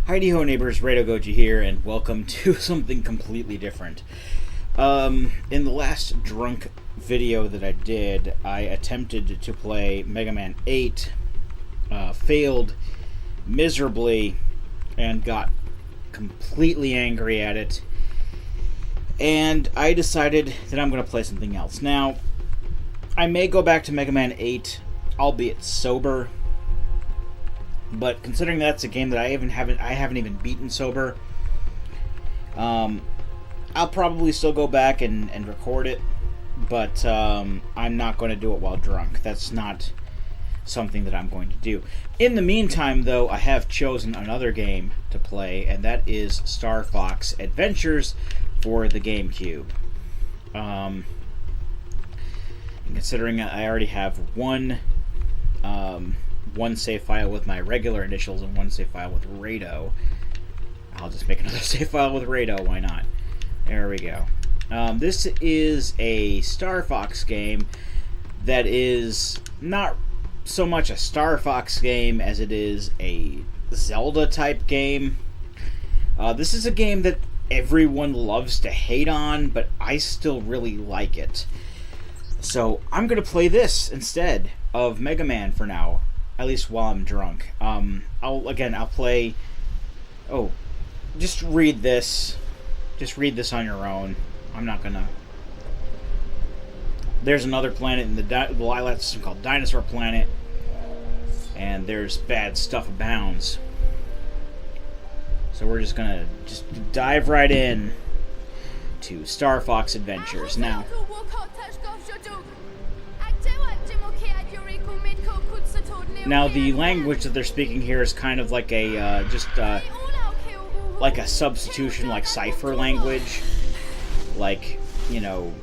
Heidi ho neighbors, Rado Goji here, and welcome to something completely different. In the last drunk video that I did, I attempted to play Mega Man 8, failed miserably, and got completely angry at it. And I decided that I'm going to play something else. Now, I may go back to Mega Man 8, albeit sober. But considering that's a game that I haven't even beaten sober, I'll probably still go back and record it, but I'm not going to do it while drunk. That's not something that I'm going to do. In the meantime, though, I have chosen another game to play, and that is Star Fox Adventures for the GameCube. Considering I already have one save file with my regular initials and one save file with Rado, I'll just make another save file with Rado, why not? There we go. This is a Star Fox game that is not so much a Star Fox game as it is a Zelda-type game. This is a game that everyone loves to hate on, but I still really like it. So I'm going to play this instead of Mega Man for now. At least while I'm drunk. I'll play... Oh, just read this. Just read this on your own. I'm not gonna... There's another planet in the Lilac system called Dinosaur Planet. And there's bad stuff abounds. So we're just gonna dive right in to Star Fox Adventures. Now... Now, the language that they're speaking here is kind of like a, like a substitution, like cipher language. Like, you know,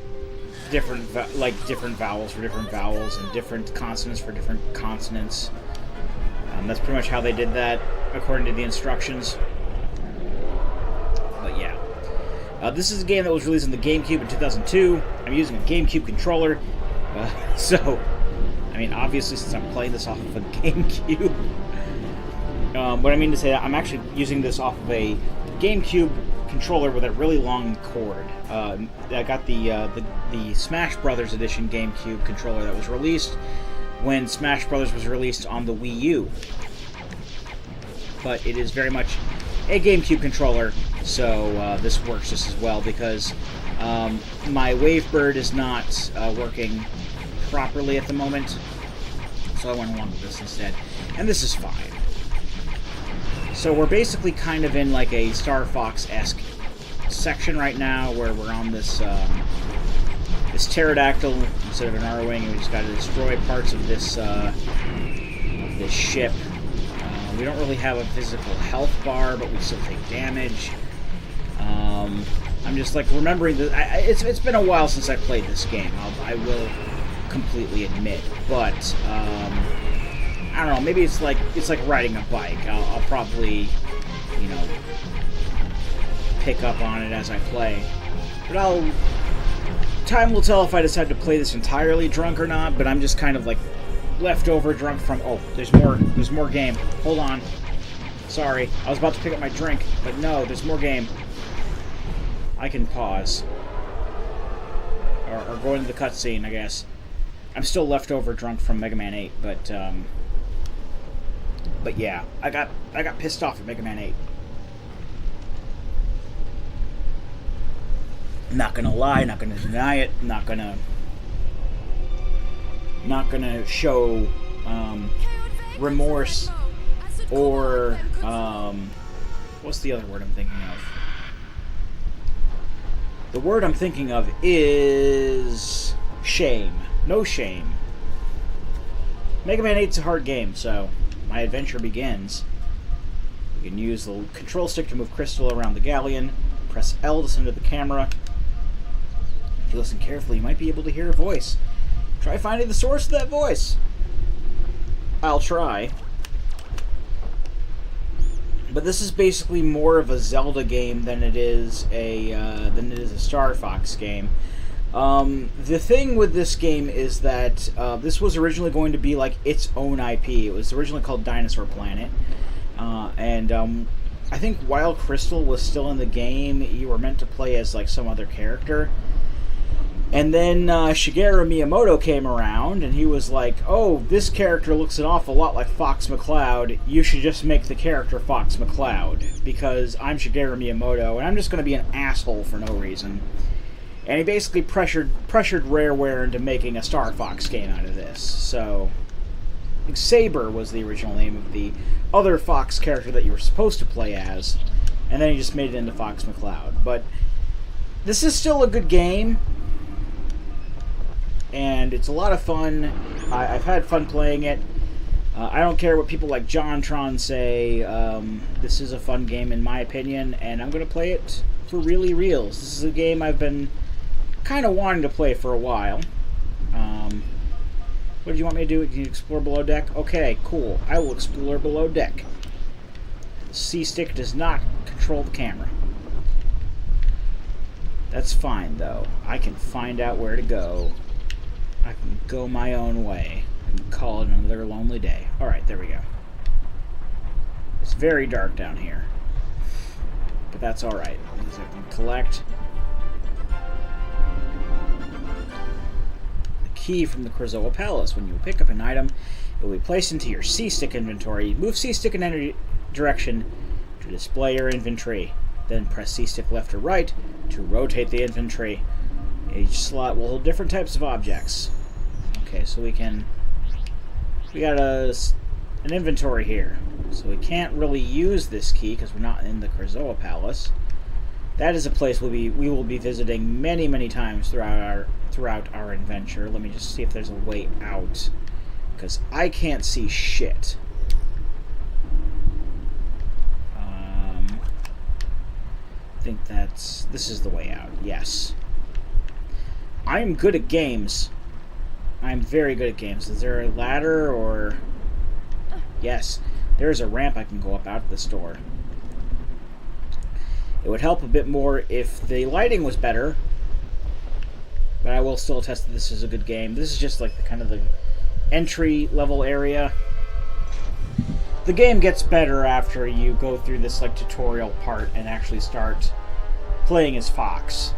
different vowels for different vowels and different consonants for different consonants. That's pretty much how they did that, according to the instructions. But yeah. This is a game that was released on the GameCube in 2002. I'm using a GameCube controller, so... I mean, obviously, since I'm playing this off of a GameCube. What I mean to say, I'm actually using this off of a GameCube controller with a really long cord. I got the Smash Brothers Edition GameCube controller that was released when Smash Brothers was released on the Wii U. But it is very much a GameCube controller, so this works just as well because my Wavebird is not working properly at the moment, so I went along with this instead, and this is fine. So we're basically kind of in like a Star Fox-esque section right now, where we're on this this pterodactyl instead of an R-wing, and we just got to destroy parts of this ship. We don't really have a physical health bar, but we still take damage. I'm just like remembering that it's been a while since I played this game. I will completely admit, but I don't know, maybe it's like riding a bike. I'll probably, you know, pick up on it as I play, but time will tell if I decide to play this entirely drunk or not. But I'm just kind of like leftover drunk from... Oh, there's more game. Hold on, sorry, I was about to pick up my drink, but no, there's more game. I can pause or go into the cutscene, I guess. I'm still leftover drunk from Mega Man 8, but yeah, I got pissed off at Mega Man 8. Not gonna lie, not gonna deny it, not gonna show remorse or what's the other word I'm thinking of? The word I'm thinking of is shame. No shame. Mega Man 8's a hard game, so my adventure begins. You can use the control stick to move Crystal around the galleon. Press L to send to the camera. If you listen carefully, you might be able to hear a voice. Try finding the source of that voice. I'll try. But this is basically more of a Zelda game than it is a Star Fox game. The thing with this game is that this was originally going to be like its own IP. It was originally called Dinosaur Planet, and I think while Crystal was still in the game, you were meant to play as like some other character. And then Shigeru Miyamoto came around, and he was like, oh, this character looks an awful lot like Fox McCloud. You should just make the character Fox McCloud, because I'm Shigeru Miyamoto, and I'm just going to be an asshole for no reason. And he basically pressured Rareware into making a Star Fox game out of this. So, I think Saber was the original name of the other Fox character that you were supposed to play as, and then he just made it into Fox McCloud. But this is still a good game, and it's a lot of fun. I've had fun playing it. I don't care what people like JonTron say. This is a fun game in my opinion, and I'm going to play it for really reals. This is a game I've been kind of wanting to play for a while. What do you want me to do? Can you explore below deck? Okay, cool. I will explore below deck. The C-stick does not control the camera. That's fine, though. I can find out where to go. I can go my own way and call it another lonely day. Alright, there we go. It's very dark down here. But that's alright, because I can collect the key from the Krazoa Palace. When you pick up an item, it will be placed into your C-stick inventory. Move C-stick in any direction to display your inventory. Then press C-stick left or right to rotate the inventory. Each slot will hold different types of objects. Okay, so we got an inventory here. So we can't really use this key because we're not in the Krazoa Palace. That is a place we will be visiting many, many times throughout our adventure. Let me just see if there's a way out, because I can't see shit. I think this is the way out. Yes. I'm good at games. I'm very good at games. Is there a ladder or... Yes. There's a ramp I can go up out of this door. It would help a bit more if the lighting was better, but I will still attest that this is a good game. This is just like the kind of the entry level area. The game gets better after you go through this like tutorial part and actually start playing as Fox.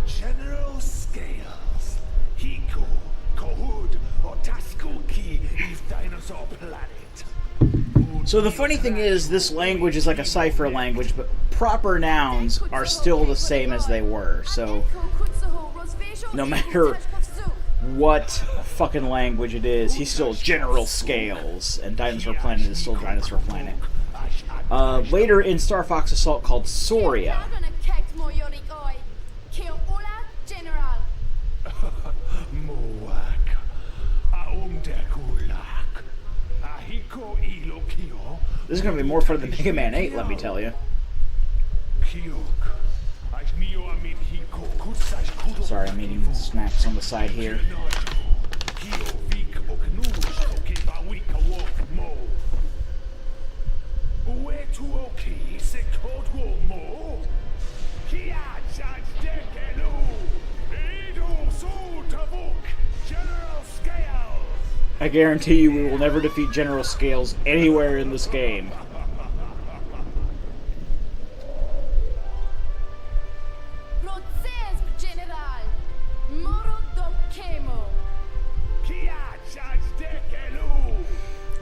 General Scales, Hiko, Kohud, Otaskuki, is dinosaur planet. So the funny thing is, this language is like a cipher language, but proper nouns are still the same as they were. So no matter what fucking language it is, he's still General Scales, and Dinosaur Planet is still Dinosaur Planet. Later in Star Fox Assault called Soria. This is going to be more fun than Mega Man 8, let me tell you. Sorry, I'm eating snacks on the side here. I guarantee you we will never defeat General Scales anywhere in this game.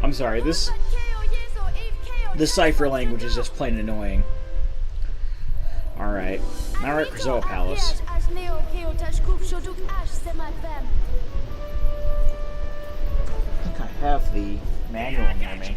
I'm sorry, this cipher language is just plain annoying. Alright, now we're at Krazoa Palace. I think I have the manual near me.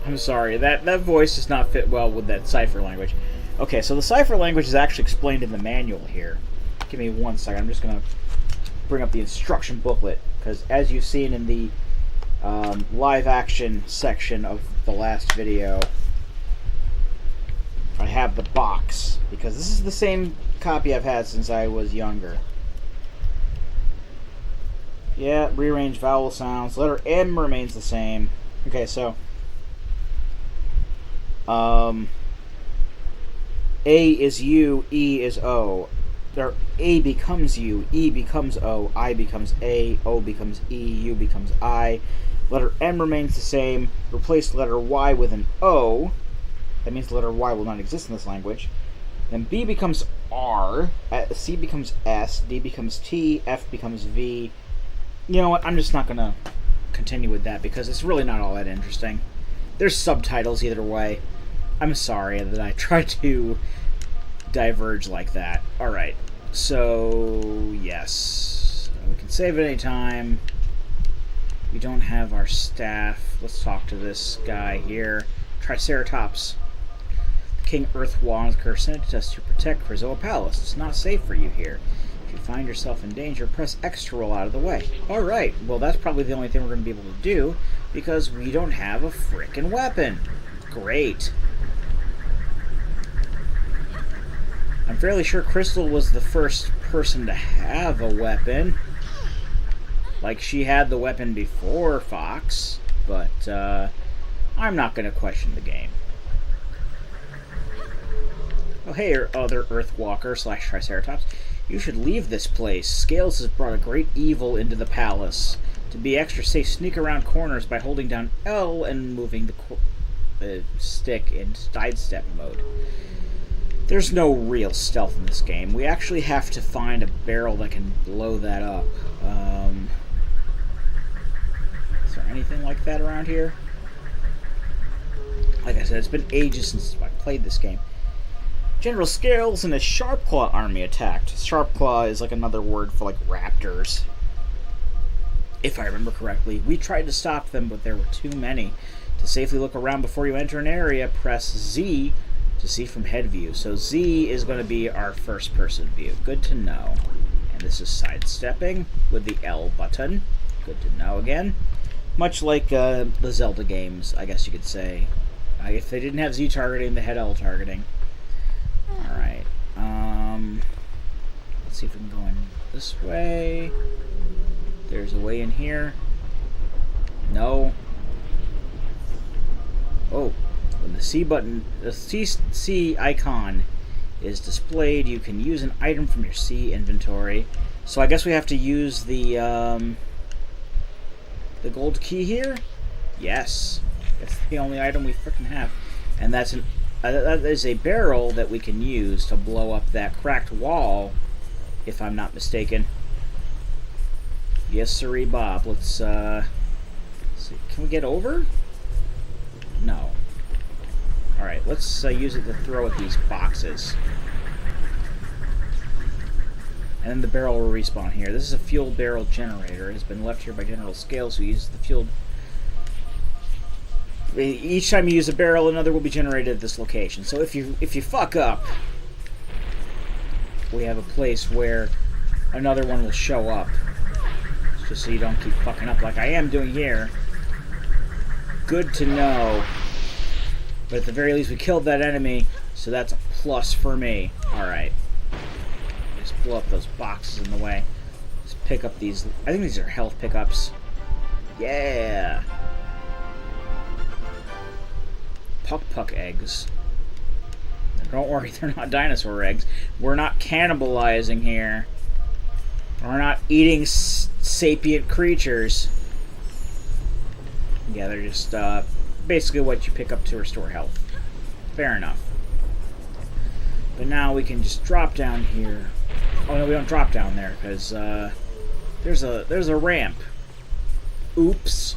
I'm sorry, that voice does not fit well with that cipher language. Okay, so the cipher language is actually explained in the manual here. Give me 1 second, I'm just going to bring up the instruction booklet, because as you've seen in the live action section of the last video, I have the box, because this is the same copy I've had since I was younger. Yeah, rearrange vowel sounds. Letter M remains the same. Okay, so A is U, E is O. or A becomes U, E becomes O, I becomes A, O becomes E, U becomes I. Letter M remains the same. Replace letter Y with an O. That means the letter Y will not exist in this language. Then B becomes R, C becomes S, D becomes T, F becomes V. You know what? I'm just not going to continue with that because it's really not all that interesting. There's subtitles either way. I'm sorry that I tried to diverge like that. Alright, so yes. We can save at any time. We don't have our staff. Let's talk to this guy here. Triceratops. King Earthwalker sent us to protect Krizoa Palace. It's not safe for you here. If you find yourself in danger, press X to roll out of the way. Alright, well that's probably the only thing we're going to be able to do, because we don't have a frickin' weapon. Great. I'm fairly sure Crystal was the first person to have a weapon. Like, she had the weapon before Fox, but I'm not going to question the game. Oh, hey, other Earthwalker / Triceratops. You should leave this place. Scales has brought a great evil into the palace. To be extra safe, sneak around corners by holding down L and moving the stick in sidestep mode. There's no real stealth in this game. We actually have to find a barrel that can blow that up. Is there anything like that around here? Like I said, it's been ages since I played this game. General Scales and his Sharpclaw army attacked. Sharpclaw is like another word for like raptors, if I remember correctly. We tried to stop them, but there were too many. To safely look around before you enter an area, press Z to see from head view. So Z is going to be our first person view. Good to know. And this is sidestepping with the L button. Good to know again. Much like the Zelda games, I guess you could say. If they didn't have Z targeting, they had L targeting. Alright. Let's see if we can go in this way. There's a way in here. No. Oh. When the C button, the C icon is displayed, you can use an item from your C inventory. So I guess we have to use the gold key here? Yes. That's the only item we frickin' have. And that's that is a barrel that we can use to blow up that cracked wall, if I'm not mistaken. Yes, sirree, Bob. Let's see. Can we get over? No. Alright, let's use it to throw at these boxes. And then the barrel will respawn here. This is a fuel barrel generator. It has been left here by General Scales, who uses the fuel. Each time you use a barrel, another will be generated at this location. So if you fuck up, we have a place where another one will show up. Just so you don't keep fucking up like I am doing here. Good to know. But at the very least, we killed that enemy, so that's a plus for me. Alright. Just blow up those boxes in the way. Just pick up these. I think these are health pickups. Yeah! Puck eggs. Don't worry, they're not dinosaur eggs. We're not cannibalizing here. We're not eating sapient creatures. Yeah, they're just basically what you pick up to restore health. Fair enough. But now we can just drop down here. Oh no, we don't drop down there because there's a ramp. Oops.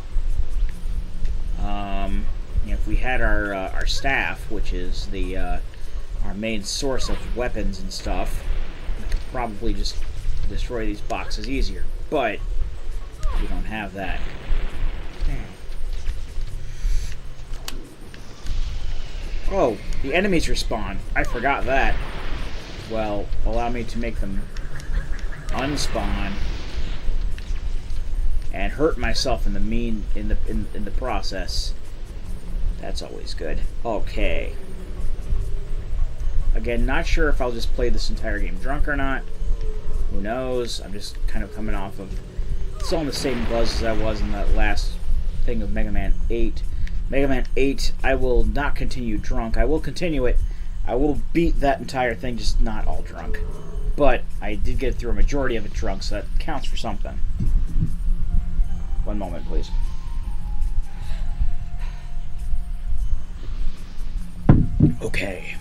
If we had our staff, which is the our main source of weapons and stuff, we could probably just destroy these boxes easier. But we don't have that. Oh, the enemies respawn. I forgot that. Well, allow me to make them unspawn and hurt myself in the process. That's always good. Okay. Again, not sure if I'll just play this entire game drunk or not. Who knows? I'm just kind of coming off of still in the same buzz as I was in that last thing of Mega Man 8. Mega Man 8, I will not continue drunk. I will continue it. I will beat that entire thing, just not all drunk. But I did get through a majority of it drunk, so that counts for something. One moment, please. Okay.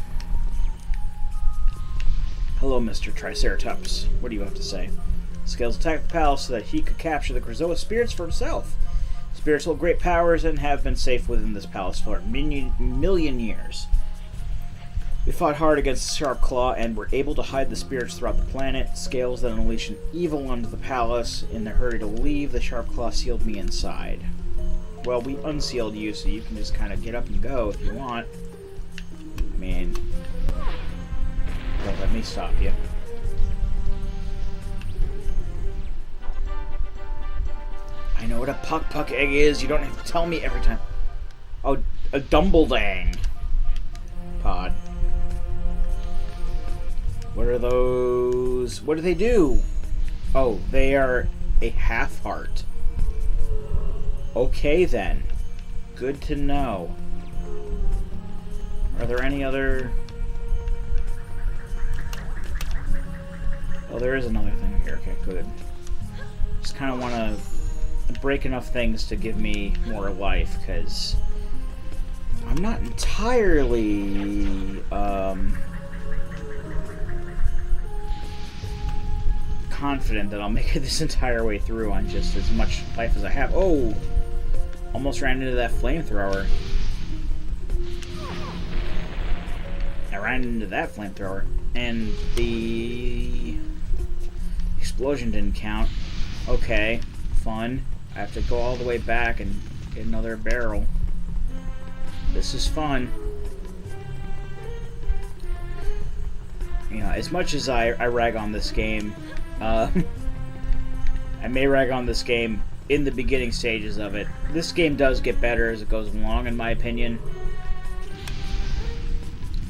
Hello, Mr. Triceratops. What do you have to say? Scales attacked the palace so that he could capture the Krazoa spirits for himself. Spirits hold great powers and have been safe within this palace for a million years. We fought hard against Sharp Claw and were able to hide the spirits throughout the planet. Scales that unleash an evil onto the palace. In their hurry to leave, the Sharp Claw sealed me inside. Well, we unsealed you, so you can just kind of get up and go if you want. I mean, don't let me stop you. I know what a puck egg is. You don't have to tell me every time. Oh, a Dumbledang pod. What are those? What do they do? Oh, they are a half heart. Okay then. Good to know. Are there any other... Oh, there is another thing here. Okay, good. Just kind of want to break enough things to give me more life, because I'm not entirely confident that I'll make it this entire way through on just as much life as I have. Oh! Almost ran into that flamethrower. I ran into that flamethrower. And the explosion didn't count. Okay, fun. I have to go all the way back and get another barrel. This is fun. You know, as much as I rag on this game, I may rag on this game in the beginning stages of it. This game does get better as it goes along, in my opinion.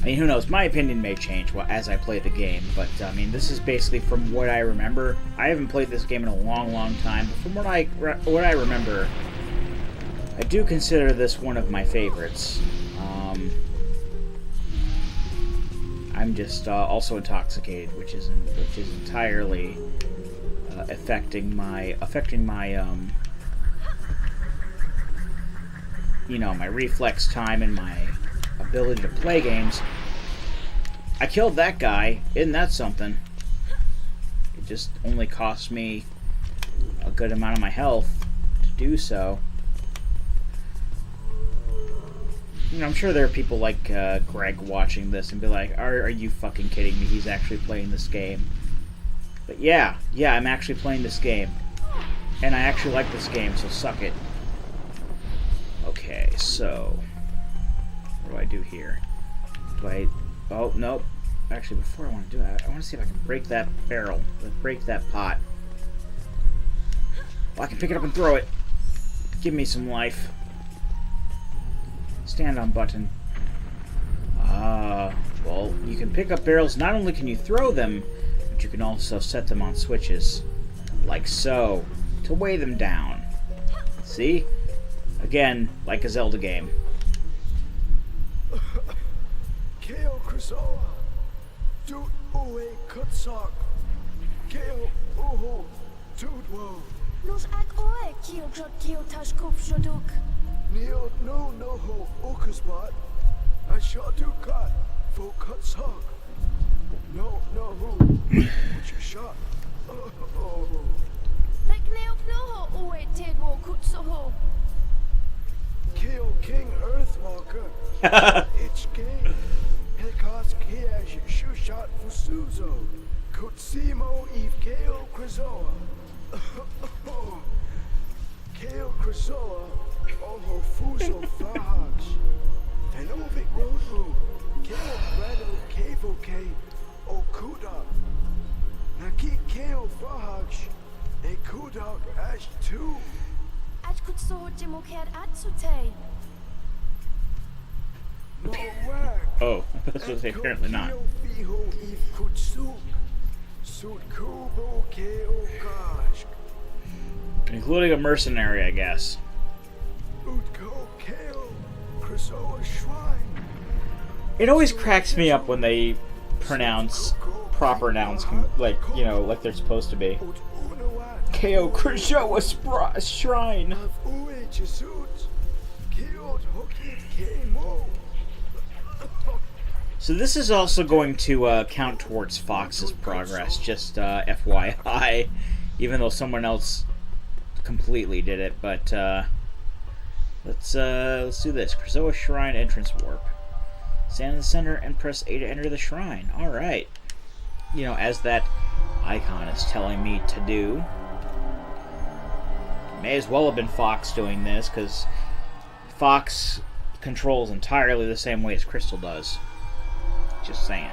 I mean, who knows? My opinion may change as I play the game, but I mean, this is basically from what I remember. I haven't played this game in a long time, but from what I remember, I do consider this one of my favorites. I'm just also intoxicated, which is entirely affecting my you know, my reflex time and my ability to play games. I killed that guy. Isn't that something? It just only cost me a good amount of my health to do so. You know, I'm sure there are people like Greg watching this and be like, are you fucking kidding me? He's actually playing this game. But yeah, I'm actually playing this game. And I actually like this game, so suck it. Okay, so... what do I do here? Do I... oh, nope. Actually, before I want to do that, I want to see if I can break that barrel. Break that pot. Well, I can pick it up and throw it. Give me some life. Stand on button. Well, you can pick up barrels. Not only can you throw them, but you can also set them on switches. Like so. To weigh them down. See? Again, like a Zelda game. Keo Krazoa, Dut Uwe Kutsak, Keo Uhu, Tudwo, Nos ak oe kiel jot kiel tash kup shoduk. Neo no Noho Ukasbot, Ashadukat, Fo Kutsak, No Nohu, which you shot. Rek neok noho oe tedwo kutsoho. Keo King Earthwalker, Itch Game, Hekos Kiash Shushat Fusuzo, Kutsimo Eve Keo Krazoa, Keo Krazoa, Oho Fuso Fahax, Tenovic Rodu, Keo Bredo Kevo K, Okuda, Naki Keo Fahax, Ekudak Ash 2. At kutsoho demokert atsute. Oh, this was apparently not. Including a mercenary, I guess. It always cracks me up when they pronounce proper nouns, like, you know, like they're supposed to be. Ut unuat Ko Krasoa Shrine. av ue Jesut. Keot hokit kemo. So this is also going to count towards Fox's progress, just FYI, even though someone else completely did it. But let's do this. Krasoa Shrine entrance warp. Stand in the center and press A to enter the shrine. All right. You know, as that icon is telling me to do. May as well have been Fox doing this, because Fox controls entirely the same way as Crystal does. Just saying.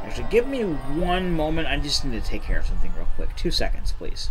Actually, give me one moment. I just need to take care of something real quick. 2 seconds, please.